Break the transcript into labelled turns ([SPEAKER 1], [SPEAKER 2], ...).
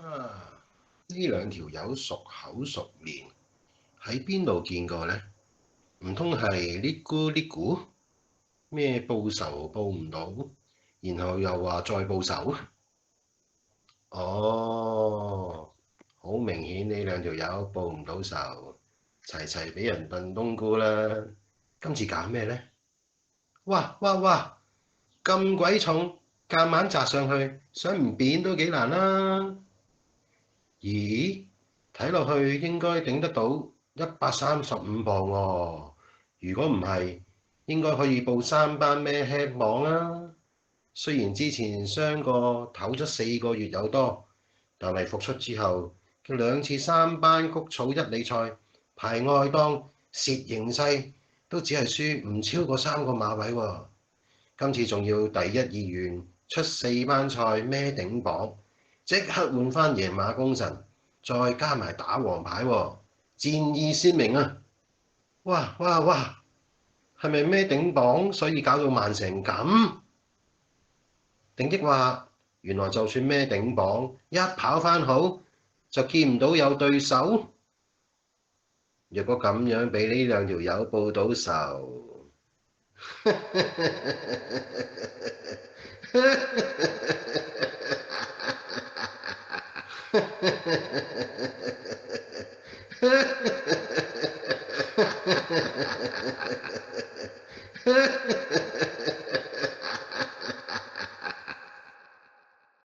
[SPEAKER 1] 啊！呢兩條友熟口熟面，喺邊度見過呢？唔通係呢咕呢咕咩報仇報唔到，然後又話再報仇？哦，好明顯呢兩條友報唔到仇，齊齊俾人燉冬菇啦！今次搞咩呢？哇哇哇！咁鬼重，夾硬擲上去，想唔扁都幾難啦！咦，睇落去應該頂得到135磅喎。如果唔係，應該可以報3班咩輕磅啦。雖然之前傷過唞咗4個月有多，但係復出之後嘅2次3班谷草一哩賽排外檔蝕形勢，都只係輸唔超過3個馬位喎。今次仲要第一二元出4班賽孭頂磅，即刻換翻贏馬功臣，再加埋打黃牌喎，戰意鮮明啊！哇哇哇，係咪孭頂磅所以搞到慢成咁？定抑話原來就算孭頂磅，一跑翻好就見唔到有對手？若果咁樣俾呢兩條友報到仇，